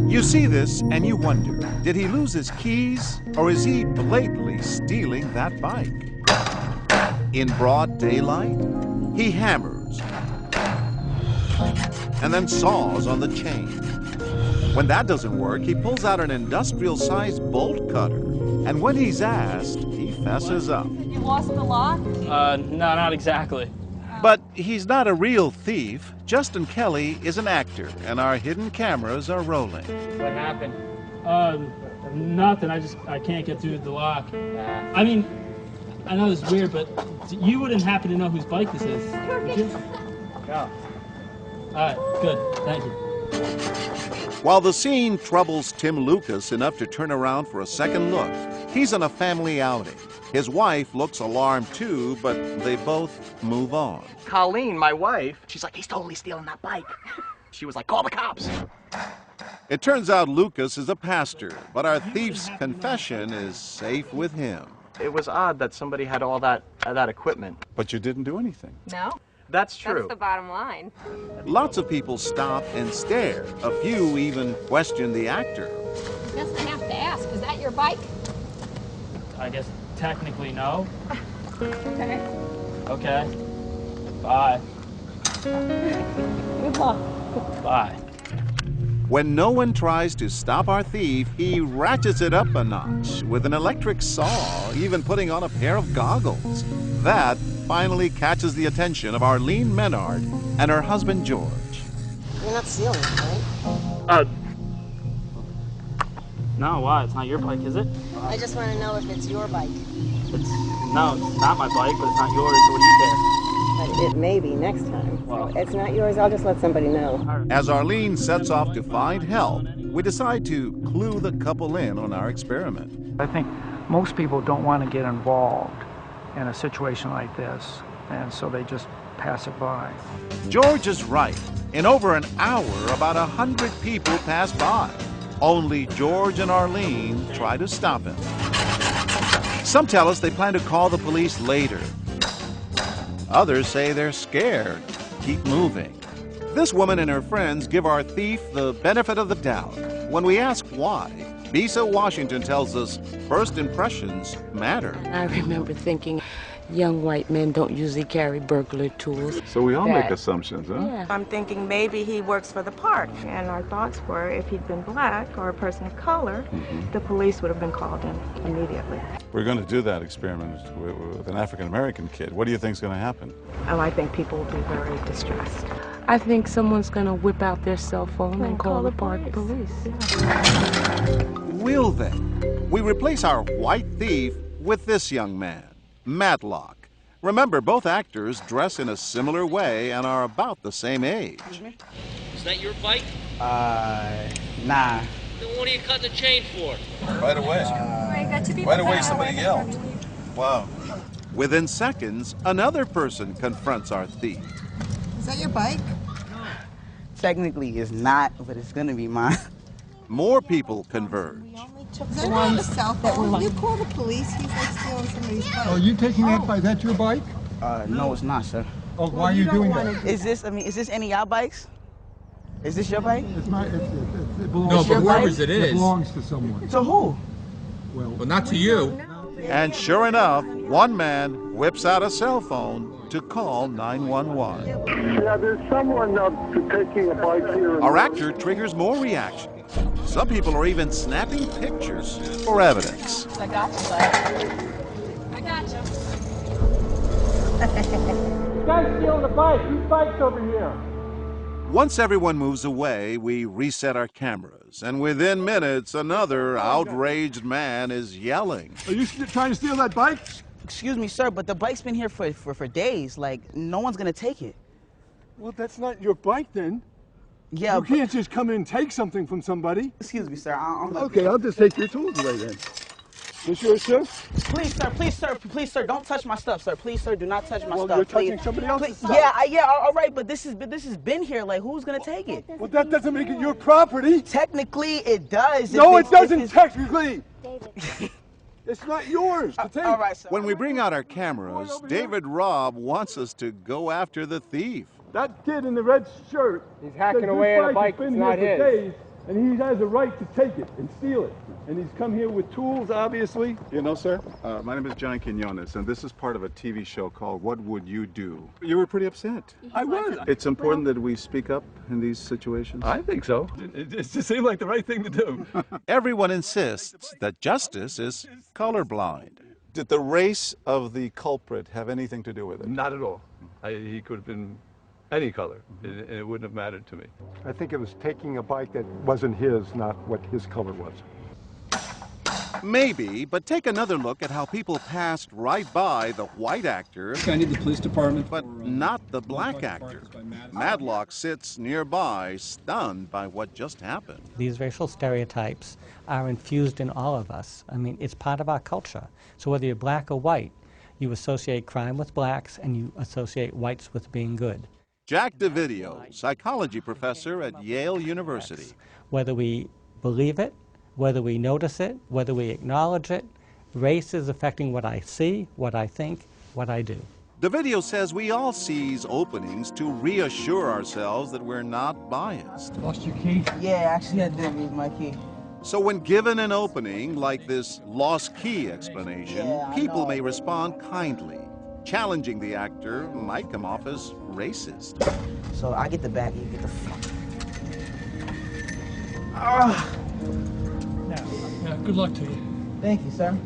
You see this and you wonder, did he lose his keys or is he blatantly stealing that bike? In broad daylight, he hammers and then saws on the chain. When that doesn't work, he pulls out an industrial-sized bolt cutter. And when he's asked, he fesses up. You lost the lock? No, not exactly. But he's not a real thief. Justin Kelly is an actor, and our hidden cameras are rolling. What happened? Nothing. I can't get through the lock. I mean, I know this is weird, but you wouldn't happen to know whose bike this is, would you? No. All right, good. Thank you. While the scene troubles Tim Lucas enough to turn around for a second look, he's on a family outing. His wife looks alarmed too, but they both move on. Colleen, my wife, she's like, he's totally stealing that bike. She was like, call the cops. It turns out Lucas is a pastor, but our thief's confession is safe with him. It was odd that somebody had all that equipment. But you didn't do anything. No. That's true. That's the bottom line. Lots of people stop and stare. A few even question the actor. I guess I have to ask, is that your bike? I guess technically no. Okay. Okay. Bye. Good luck. Bye. When no one tries to stop our thief, he ratchets it up a notch with an electric saw, even putting on a pair of goggles. That finally catches the attention of Arlene Menard and her husband George. You're not stealing, right? No, why? It's not your bike, is it? I just want to know if it's your bike. No, it's not my bike, but it's not yours, so what do you care? It may be next time. Well. So it's not yours, I'll just let somebody know. As Arlene sets off to find help, we decide to clue the couple in on our experiment. I think most people don't want to get involved in a situation like this, and so they just pass it by. George is right. In over an hour, about 100 people pass by. Only George and Arlene try to stop him. Some tell us they plan to call the police later. Others say they're scared. Keep moving. This woman and her friends give our thief the benefit of the doubt. When we ask why, Bisa Washington tells us first impressions matter. I remember thinking young white men don't usually carry burglar tools. So we all make assumptions, huh? Yeah. I'm thinking maybe he works for the park. And our thoughts were if he'd been black or a person of color, the police would have been called in immediately. We're going to do that experiment with an African-American kid. What do you think is going to happen? Oh, I think people will be very distressed. I think someone's gonna whip out their cell phone and call the park police. Will they? We replace our white thief with this young man, Matlock. Remember, both actors dress in a similar way and are about the same age. Is that your bike? Nah. Then what are you cutting the chain for? Right away. Right away, somebody yelled. Wow. Within seconds, another person confronts our thief. Is that your bike? Technically, it's not, but it's gonna be mine. More people converge. Is that on the cell phone? You call the police, he's like stealing somebody's bike. Oh, you taking that bike? Is that your bike? No, it's not, sir. Oh, why are you doing that? Is this any of y'all bikes? Is this your bike? It's not, it belongs No, to but whoever's it is. It belongs to someone. To who? Well, not to you. And sure enough, one man whips out a cell phone to call 911. Yeah, there's someone taking a bike here. Our actor triggers more reaction. Some people are even snapping pictures for evidence. I got you, bud. I got you. This guy's stealing the bike. Whose bike's over here? Once everyone moves away, we reset our cameras, and within minutes, another outraged man is yelling. Are you trying to steal that bike? Excuse me, sir, but the bike's been here for days. Like, no one's gonna take it. Well, that's not your bike then. Yeah, you can't just come in and take something from somebody. Excuse me, sir. Okay, I'll just take your tools away then. This yours, sir? Please, sir, don't touch my stuff, sir. Please, sir, do not touch my stuff. You're touching somebody else's stuff. Yeah, all right, but this has been here. Like, who's gonna take it? Well, that doesn't make it your property. Technically, it does. No, it doesn't. Technically. It's not yours to take. All right, sir. When we bring out our cameras, David Robb wants us to go after the thief. That kid in the red shirt. He's hacking away at a bike that's not his. And he has a right to take it and steal it. And he's come here with tools, obviously. You know, sir, my name is John Quinones, and this is part of a TV show called What Would You Do? You were pretty upset. I was. It's important that we speak up in these situations. I think so. It just seemed like the right thing to do. Everyone insists that justice is colorblind. Did the race of the culprit have anything to do with it? Not at all. He could have been any color, and it wouldn't have mattered to me. I think it was taking a bike that wasn't his, not what his color was. Maybe, but take another look at how people passed right by the white actor, I need the police department, but not the black actor. Madlock sits nearby, stunned by what just happened. These racial stereotypes are infused in all of us. I mean, it's part of our culture. So whether you're black or white, you associate crime with blacks and you associate whites with being good. Jack Dovidio, psychology professor at Yale University. Whether we believe it, whether we notice it, whether we acknowledge it, race is affecting what I see, what I think, what I do. Dovidio says we all seize openings to reassure ourselves that we're not biased. Lost your key? Yeah, actually I did lose my key. So when given an opening like this lost key explanation, people may respond kindly. Challenging the actor might come off as racist. So I get the back, you get the front. Yeah, good luck to you. Thank you, sir.